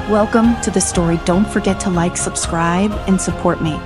Welcome to the story. Don't forget to like, subscribe, and support me.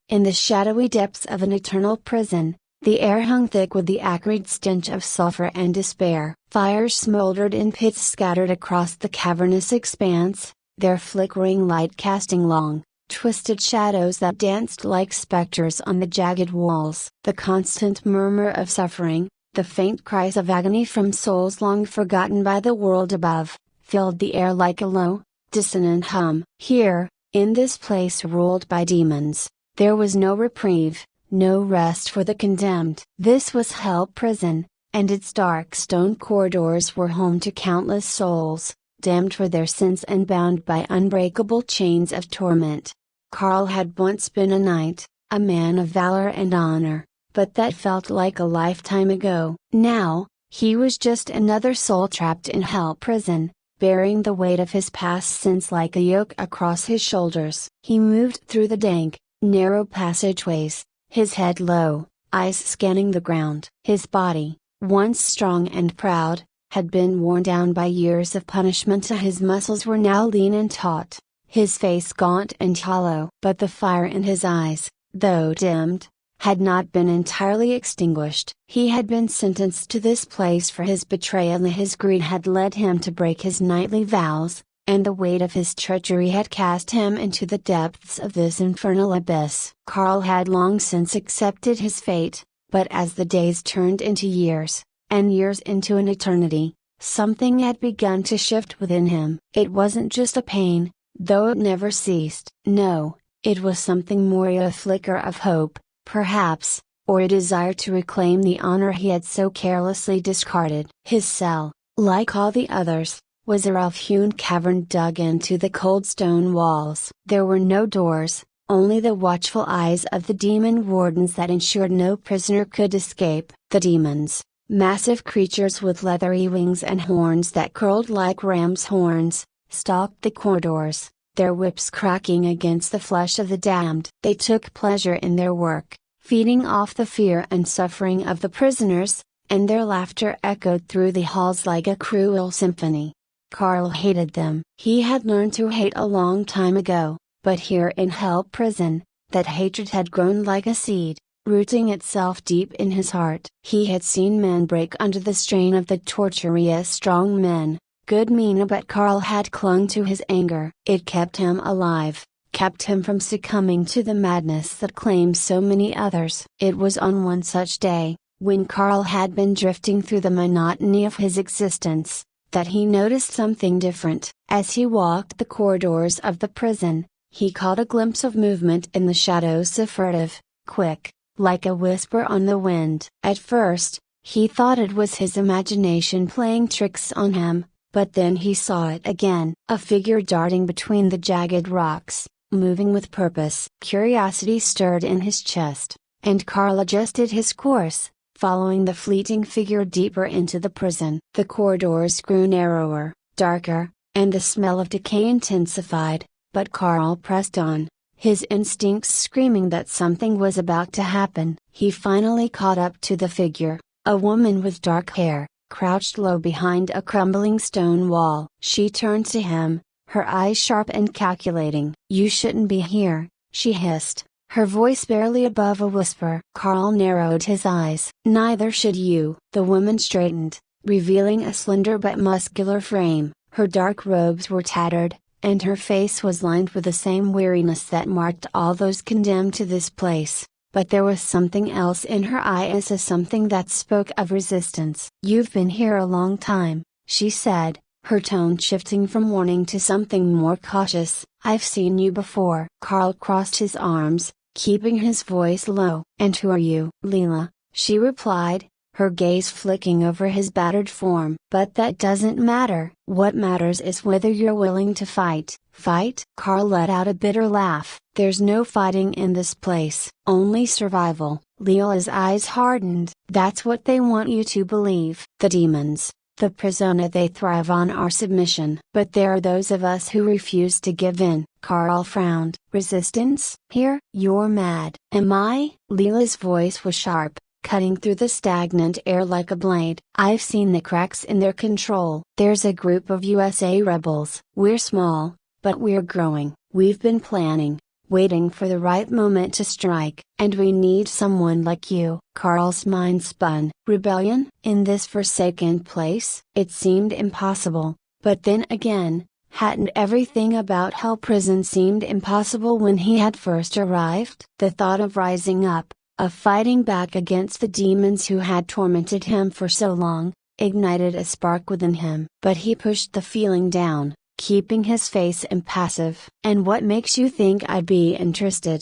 In the shadowy depths of an eternal prison, the air hung thick with the acrid stench of sulfur and despair. Fires smoldered in pits scattered across the cavernous expanse, their flickering light casting long, twisted shadows that danced like specters on the jagged walls. The constant murmur of suffering, the faint cries of agony from souls long forgotten by the world above, filled the air like a low, dissonant hum. Here, in this place ruled by demons, there was no reprieve, no rest for the condemned. This was Hell Prison, and its dark stone corridors were home to countless souls, damned for their sins and bound by unbreakable chains of torment. Carl had once been a knight, a man of valor and honor, but that felt like a lifetime ago. Now, he was just another soul trapped in Hell Prison, bearing the weight of his past sins like a yoke across his shoulders. He moved through the dank, narrow passageways, his head low, eyes scanning the ground. His body, once strong and proud, had been worn down by years of punishment. His muscles were now lean and taut, his face gaunt and hollow. But the fire in his eyes, though dimmed, had not been entirely extinguished. He had been sentenced to this place for his betrayal, and his greed had led him to break his knightly vows, and the weight of his treachery had cast him into the depths of this infernal abyss. Carl had long since accepted his fate, but as the days turned into years, and years into an eternity, something had begun to shift within him. It wasn't just a pain, though it never ceased. No, it was something more, a flicker of hope, perhaps, or a desire to reclaim the honor he had so carelessly discarded. His cell, like all the others, was a rough-hewn cavern dug into the cold stone walls. There were no doors, only the watchful eyes of the demon wardens that ensured no prisoner could escape. The demons, massive creatures with leathery wings and horns that curled like ram's horns, stalked the corridors, their whips cracking against the flesh of the damned. They took pleasure in their work, feeding off the fear and suffering of the prisoners, and their laughter echoed through the halls like a cruel symphony. Carl hated them. He had learned to hate a long time ago, but here in Hell Prison, that hatred had grown like a seed, rooting itself deep in his heart. He had seen men break under the strain of the torture. Yes, strong men, good men, but Carl had clung to his anger. It kept him alive, kept him from succumbing to the madness that claimed so many others. It was on one such day, when Carl had been drifting through the monotony of his existence, that he noticed something different. As he walked the corridors of the prison, he caught a glimpse of movement in the shadows, so furtive, quick, like a whisper on the wind. At first, he thought it was his imagination playing tricks on him, but then he saw it again. A figure darting between the jagged rocks, moving with purpose. Curiosity stirred in his chest, and Carl adjusted his course, following the fleeting figure deeper into the prison. The corridors grew narrower, darker, and the smell of decay intensified, but Carl pressed on, his instincts screaming that something was about to happen. He finally caught up to the figure, a woman with dark hair, crouched low behind a crumbling stone wall. She turned to him, her eyes sharp and calculating. "You shouldn't be here," she hissed, her voice barely above a whisper. Carl narrowed his eyes. "Neither should you." The woman straightened, revealing a slender but muscular frame. Her dark robes were tattered, and her face was lined with the same weariness that marked all those condemned to this place. But there was something else in her eyes, something that spoke of resistance. "You've been here a long time," she said, her tone shifting from warning to something more cautious. "I've seen you before." Carl crossed his arms, keeping his voice low. "And who are you?" "Leela," she replied, her gaze flicking over his battered form. "But that doesn't matter. What matters is whether you're willing to fight." "Fight?" Carl let out a bitter laugh. "There's no fighting in this place. Only survival." Leela's eyes hardened. "That's what they want you to believe. The demons, the persona they thrive on are submission. But there are those of us who refuse to give in." Carl frowned. "Resistance? Here? You're mad." "Am I?" Leela's voice was sharp, cutting through the stagnant air like a blade. I've seen the cracks in their control. There's a group of USA rebels. We're small, but we're growing. We've been planning, waiting for the right moment to strike, and we need someone like you. Carl's mind spun. Rebellion? In this forsaken place? It seemed impossible, but then again, hadn't everything about Hell Prison seemed impossible when he had first arrived? The thought of rising up, of fighting back against the demons who had tormented him for so long, ignited a spark within him. But he pushed the feeling down, keeping his face impassive. "And what makes you think I'd be interested?"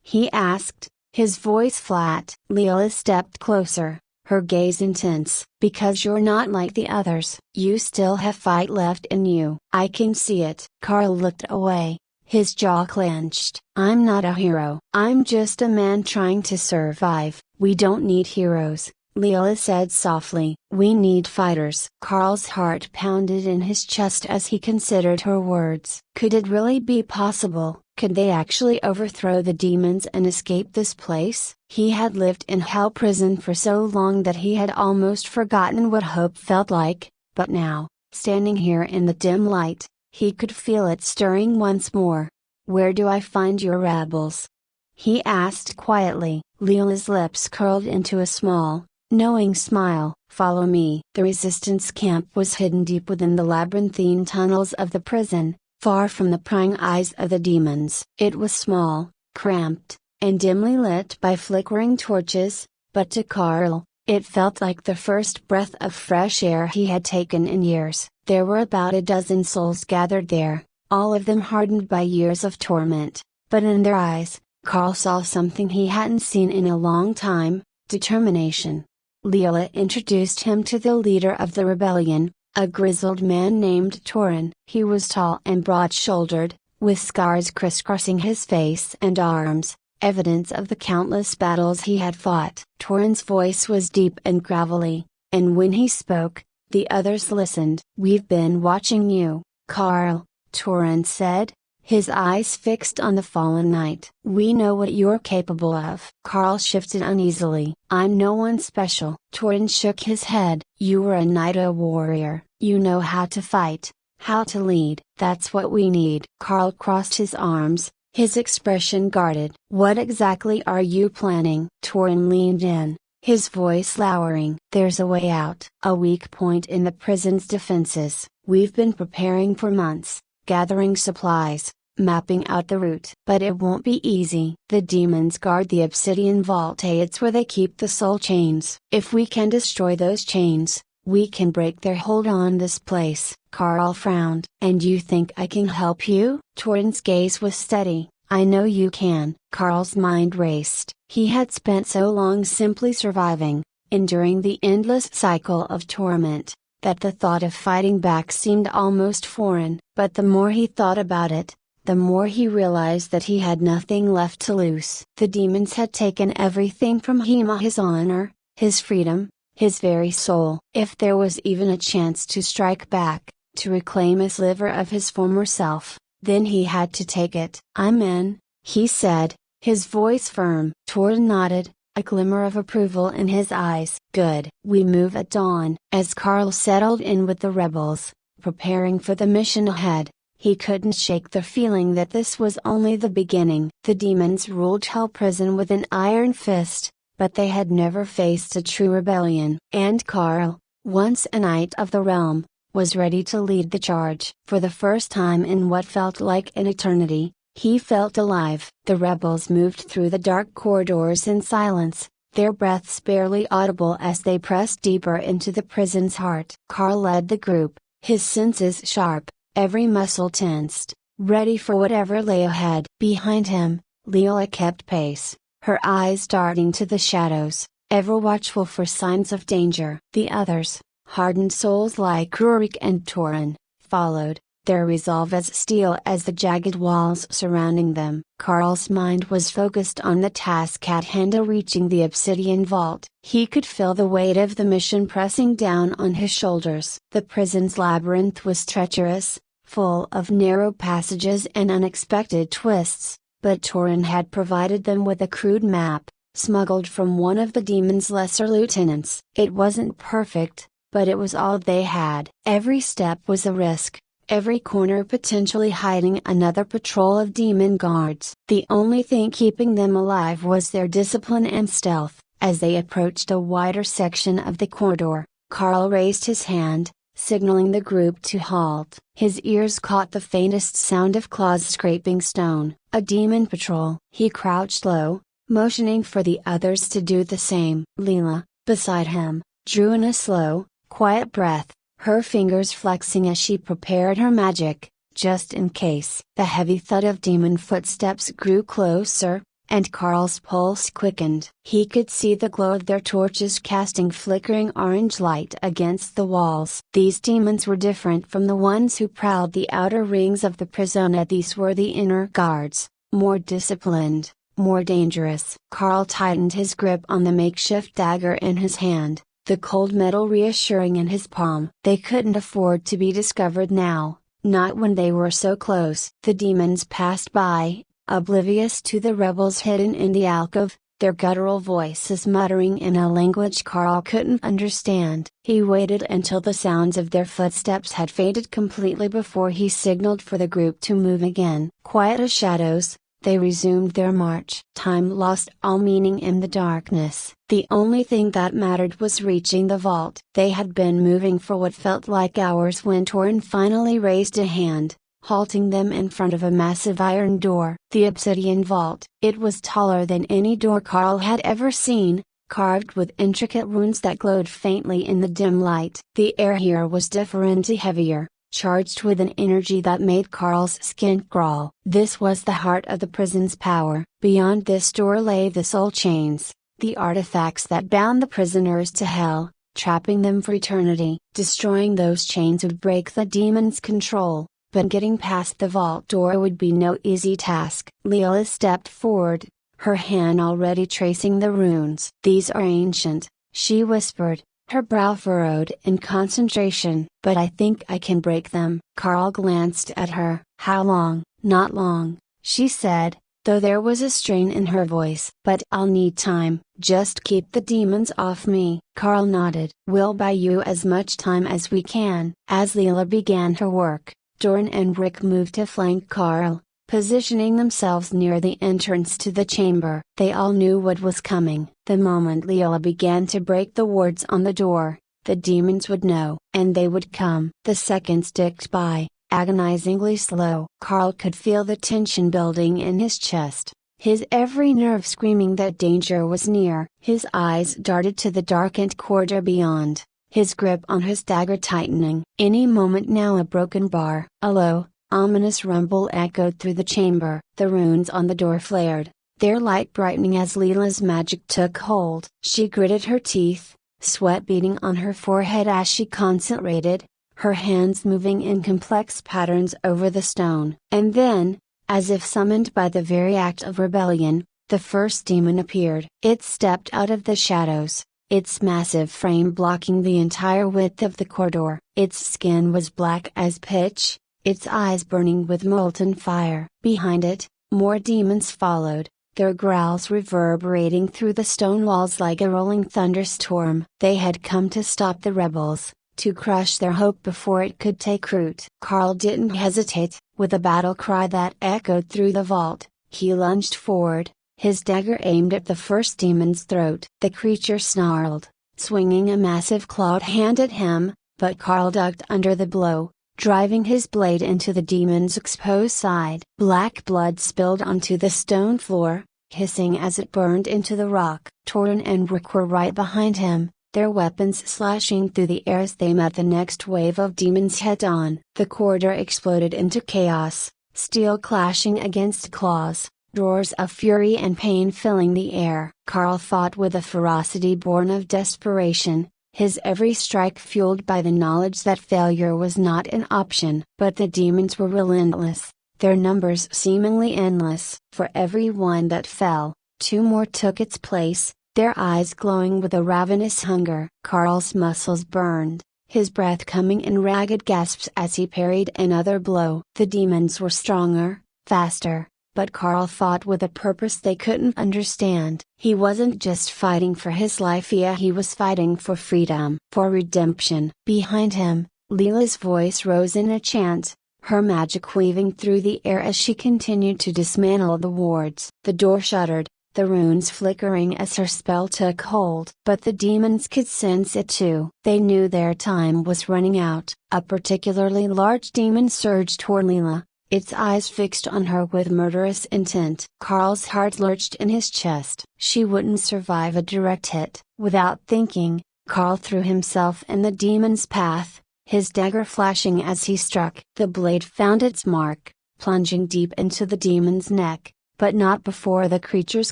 he asked, his voice flat. Leela stepped closer, her gaze intense. "Because you're not like the others. You still have fight left in you. I can see it." Carl looked away, his jaw clenched. "I'm not a hero. I'm just a man trying to survive." "We don't need heroes," Leela said softly. "We need fighters." Carl's heart pounded in his chest as he considered her words. Could it really be possible? Could they actually overthrow the demons and escape this place? He had lived in Hell Prison for so long that he had almost forgotten what hope felt like, but now, standing here in the dim light, he could feel it stirring once more. "Where do I find your rebels?" he asked quietly. Leela's lips curled into a small, knowing smile. "Follow me." The resistance camp was hidden deep within the labyrinthine tunnels of the prison, far from the prying eyes of the demons. It was small, cramped, and dimly lit by flickering torches, but to Carl, it felt like the first breath of fresh air he had taken in years. There were about a dozen souls gathered there, all of them hardened by years of torment, but in their eyes, Carl saw something he hadn't seen in a long time: determination. Leela introduced him to the leader of the rebellion, a grizzled man named Torin. He was tall and broad-shouldered, with scars crisscrossing his face and arms, evidence of the countless battles he had fought. Torin's voice was deep and gravelly, and when he spoke, the others listened. "We've been watching you, Carl," Torin said, his eyes fixed on the fallen knight. "We know what you're capable of." Carl shifted uneasily. "I'm no one special." Torin shook his head. "You were a knight, a warrior. You know how to fight, how to lead. That's what we need." Carl crossed his arms, his expression guarded. "What exactly are you planning?" Torin leaned in, his voice lowering. "There's a way out. A weak point in the prison's defenses. We've been preparing for months, gathering supplies, mapping out the route. But it won't be easy. The demons guard the obsidian vault. It's where they keep the soul chains. If we can destroy those chains, we can break their hold on this place." Carl frowned. "And you think I can help you?" Torin's gaze was steady. "I know you can." Carl's mind raced. He had spent so long simply surviving, enduring the endless cycle of torment, that the thought of fighting back seemed almost foreign. But the more he thought about it, the more he realized that he had nothing left to lose. The demons had taken everything from him: his honor, his freedom, his very soul. If there was even a chance to strike back, to reclaim a sliver of his former self, then he had to take it. "I'm in," he said, his voice firm. Torin nodded, a glimmer of approval in his eyes. "Good." "We move at dawn." As Carl settled in with the rebels, preparing for the mission ahead, he couldn't shake the feeling that this was only the beginning. The demons ruled Hell Prison with an iron fist, but they had never faced a true rebellion. And Carl, once a knight of the realm, was ready to lead the charge. For the first time in what felt like an eternity, he felt alive. The rebels moved through the dark corridors in silence, their breaths barely audible as they pressed deeper into the prison's heart. Carl led the group, his senses sharp, every muscle tensed, ready for whatever lay ahead. Behind him, Leela kept pace, her eyes darting to the shadows, ever watchful for signs of danger. The others, hardened souls like Rurik and Torin, followed, their resolve as steel as the jagged walls surrounding them. Carl's mind was focused on the task at hand: reaching the obsidian vault. He could feel the weight of the mission pressing down on his shoulders. The prison's labyrinth was treacherous, full of narrow passages and unexpected twists, but Torin had provided them with a crude map, smuggled from one of the demon's lesser lieutenants. It wasn't perfect, but it was all they had. Every step was a risk, every corner potentially hiding another patrol of demon guards. The only thing keeping them alive was their discipline and stealth. As they approached a wider section of the corridor, Carl raised his hand, signaling the group to halt. His ears caught the faintest sound of claws scraping stone. A demon patrol. He crouched low, motioning for the others to do the same. Leela, beside him, drew in a slow, quiet breath, her fingers flexing as she prepared her magic, just in case. The heavy thud of demon footsteps grew closer, and Carl's pulse quickened. He could see the glow of their torches casting flickering orange light against the walls. These demons were different from the ones who prowled the outer rings of the prison. These were the inner guards, more disciplined, more dangerous. Carl tightened his grip on the makeshift dagger in his hand, the cold metal reassuring in his palm. They couldn't afford to be discovered now, not when they were so close. The demons passed by, oblivious to the rebels hidden in the alcove, their guttural voices muttering in a language Carl couldn't understand. He waited until the sounds of their footsteps had faded completely before he signaled for the group to move again. Quiet as shadows, they resumed their march. Time lost all meaning in the darkness. The only thing that mattered was reaching the vault. They had been moving for what felt like hours when Torin finally raised a hand, halting them in front of a massive iron door. The obsidian vault. It was taller than any door Carl had ever seen, carved with intricate runes that glowed faintly in the dim light. The air here was differently heavier, charged with an energy that made Carl's skin crawl. This was the heart of the prison's power. Beyond this door lay the soul chains, the artifacts that bound the prisoners to hell, trapping them for eternity. Destroying those chains would break the demon's control, but getting past the vault door would be no easy task. Leela stepped forward, her hand already tracing the runes. "These are ancient," she whispered, her brow furrowed in concentration. "But I think I can break them." Carl glanced at her. "How long?" "Not long," she said, though there was a strain in her voice. "But I'll need time. Just keep the demons off me." Carl nodded. "We'll buy you as much time as we can." As Leela began her work, Doran and Rick moved to flank Carl, positioning themselves near the entrance to the chamber. They all knew what was coming. The moment Leela began to break the wards on the door, the demons would know, and they would come. The seconds ticked by, agonizingly slow. Carl could feel the tension building in his chest, his every nerve screaming that danger was near. His eyes darted to the darkened corridor beyond, his grip on his dagger tightening. Any moment now. A broken bar. A low, ominous rumble echoed through the chamber. The runes on the door flared, their light brightening as Leela's magic took hold. She gritted her teeth, sweat beading on her forehead as she concentrated, her hands moving in complex patterns over the stone. And then, as if summoned by the very act of rebellion, the first demon appeared. It stepped out of the shadows, its massive frame blocking the entire width of the corridor. Its skin was black as pitch, its eyes burning with molten fire. Behind it, more demons followed, their growls reverberating through the stone walls like a rolling thunderstorm. They had come to stop the rebels, to crush their hope before it could take root. Carl didn't hesitate. With a battle cry that echoed through the vault, he lunged forward, his dagger aimed at the first demon's throat. The creature snarled, swinging a massive clawed hand at him, but Carl ducked under the blow, driving his blade into the demon's exposed side. Black blood spilled onto the stone floor, hissing as it burned into the rock. Torin and Rick were right behind him, their weapons slashing through the air as they met the next wave of demons head-on. The corridor exploded into chaos, steel clashing against claws, roars of fury and pain filling the air. Carl fought with a ferocity born of desperation, his every strike fueled by the knowledge that failure was not an option. But the demons were relentless, their numbers seemingly endless. For every one that fell, two more took its place, their eyes glowing with a ravenous hunger. Carl's muscles burned, his breath coming in ragged gasps as he parried another blow. The demons were stronger, faster, but Carl fought with a purpose they couldn't understand. He wasn't just fighting for his life, he was fighting for freedom, for redemption. Behind him, Leela's voice rose in a chant, her magic weaving through the air as she continued to dismantle the wards. The door shuddered, the runes flickering as her spell took hold. But the demons could sense it too. They knew their time was running out. A particularly large demon surged toward Leela, its eyes fixed on her with murderous intent. Carl's heart lurched in his chest. She wouldn't survive a direct hit. Without thinking, Carl threw himself in the demon's path, his dagger flashing as he struck. The blade found its mark, plunging deep into the demon's neck, but not before the creature's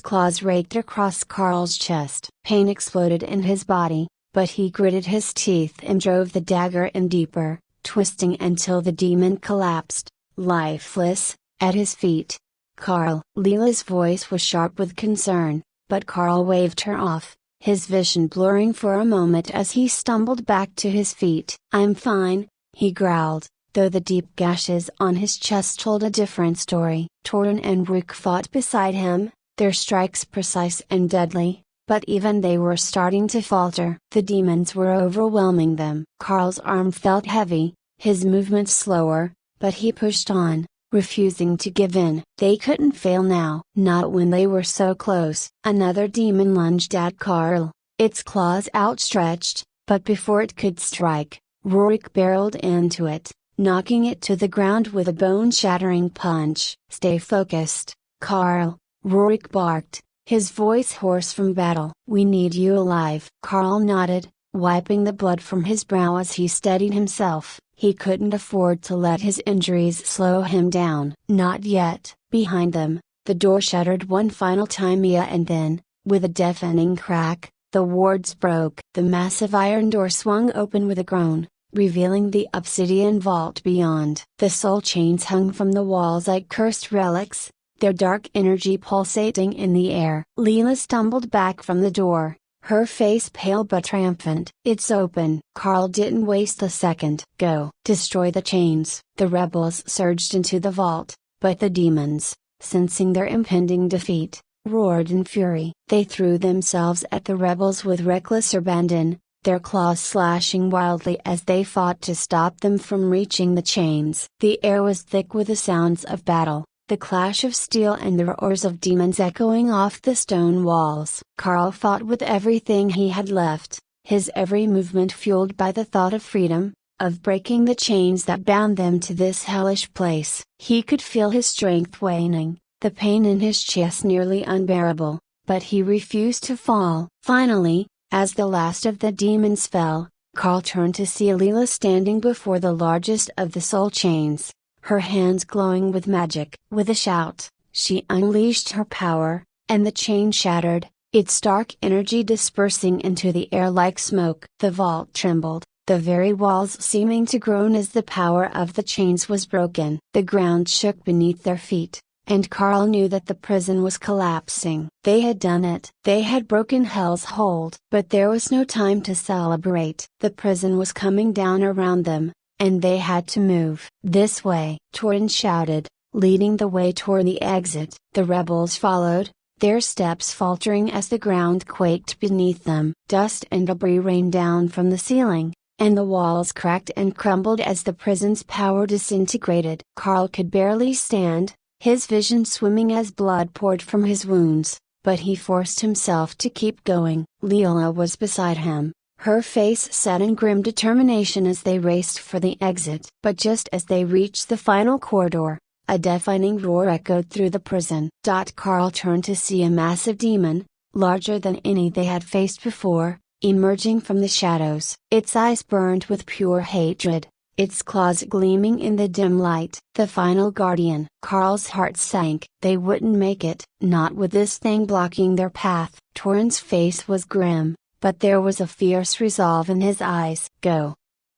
claws raked across Carl's chest. Pain exploded in his body, but he gritted his teeth and drove the dagger in deeper, twisting until the demon collapsed, lifeless, at his feet. "Carl!" Leela's voice was sharp with concern, but Carl waved her off, his vision blurring for a moment as he stumbled back to his feet. "I'm fine," he growled, though the deep gashes on his chest told a different story. Torrin and Rook fought beside him, their strikes precise and deadly, but even they were starting to falter. The demons were overwhelming them. Carl's arm felt heavy, his movements slower, but he pushed on, refusing to give in. They couldn't fail now. Not when they were so close. Another demon lunged at Carl, its claws outstretched, but before it could strike, Rorik barreled into it, knocking it to the ground with a bone-shattering punch. "Stay focused, Carl," Rorik barked, his voice hoarse from battle. "We need you alive." Carl nodded, wiping the blood from his brow as he steadied himself. He couldn't afford to let his injuries slow him down. Not yet. Behind them, the door shuttered one final time, and then, with a deafening crack, the wards broke. The massive iron door swung open with a groan, revealing the obsidian vault beyond. The soul chains hung from the walls like cursed relics, their dark energy pulsating in the air. Leela stumbled back from the door, her face pale but triumphant. "It's open." Carl didn't waste a second. "Go. Destroy the chains." The rebels surged into the vault, but the demons, sensing their impending defeat, roared in fury. They threw themselves at the rebels with reckless abandon, their claws slashing wildly as they fought to stop them from reaching the chains. The air was thick with the sounds of battle, the clash of steel and the roars of demons echoing off the stone walls. Carl fought with everything he had left, his every movement fueled by the thought of freedom, of breaking the chains that bound them to this hellish place. He could feel his strength waning, the pain in his chest nearly unbearable, but he refused to fall. Finally, as the last of the demons fell, Carl turned to see Leela standing before the largest of the soul chains, her hands glowing with magic. With a shout, she unleashed her power, and the chain shattered, its dark energy dispersing into the air like smoke. The vault trembled, the very walls seeming to groan as the power of the chains was broken. The ground shook beneath their feet, and Carl knew that the prison was collapsing. They had done it. They had broken Hell's hold. But there was no time to celebrate. The prison was coming down around them, and they had to move. "This way!" Torrin shouted, leading the way toward the exit. The rebels followed, their steps faltering as the ground quaked beneath them. Dust and debris rained down from the ceiling, and the walls cracked and crumbled as the prison's power disintegrated. Carl could barely stand, his vision swimming as blood poured from his wounds, but he forced himself to keep going. Leela was beside him, her face set in grim determination as they raced for the exit. But just as they reached the final corridor, a deafening roar echoed through the prison. Carl turned to see a massive demon, larger than any they had faced before, emerging from the shadows. Its eyes burned with pure hatred, its claws gleaming in the dim light. The final guardian. Carl's heart sank. They wouldn't make it. Not with this thing blocking their path. Torrin's face was grim, but there was a fierce resolve in his eyes. "Go!"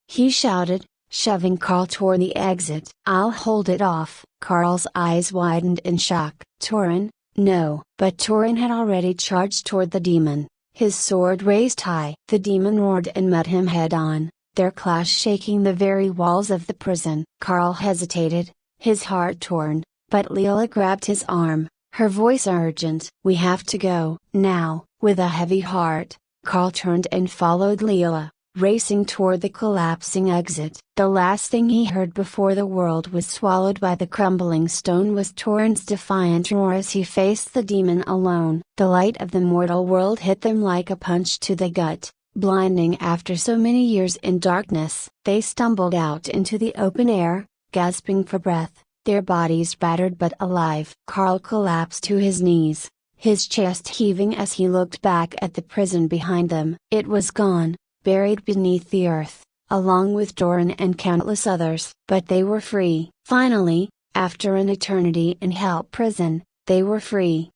he shouted, shoving Carl toward the exit. "I'll hold it off." Carl's eyes widened in shock. "Torrin, no!" But Torrin had already charged toward the demon, his sword raised high. The demon roared and met him head on, their clash shaking the very walls of the prison. Carl hesitated, his heart torn, But Leela grabbed his arm, her voice urgent. "We have to go, now." With a heavy heart, Carl turned and followed Leela, racing toward the collapsing exit. The last thing he heard before the world was swallowed by the crumbling stone was Torrent's defiant roar as he faced the demon alone. The light of the mortal world hit them like a punch to the gut, blinding after so many years in darkness. They stumbled out into the open air, gasping for breath, their bodies battered but alive. Carl collapsed to his knees, his chest heaving as he looked back at the prison behind them. It was gone, buried beneath the earth, along with Doran and countless others. But they were free. Finally, after an eternity in Hell Prison, they were free.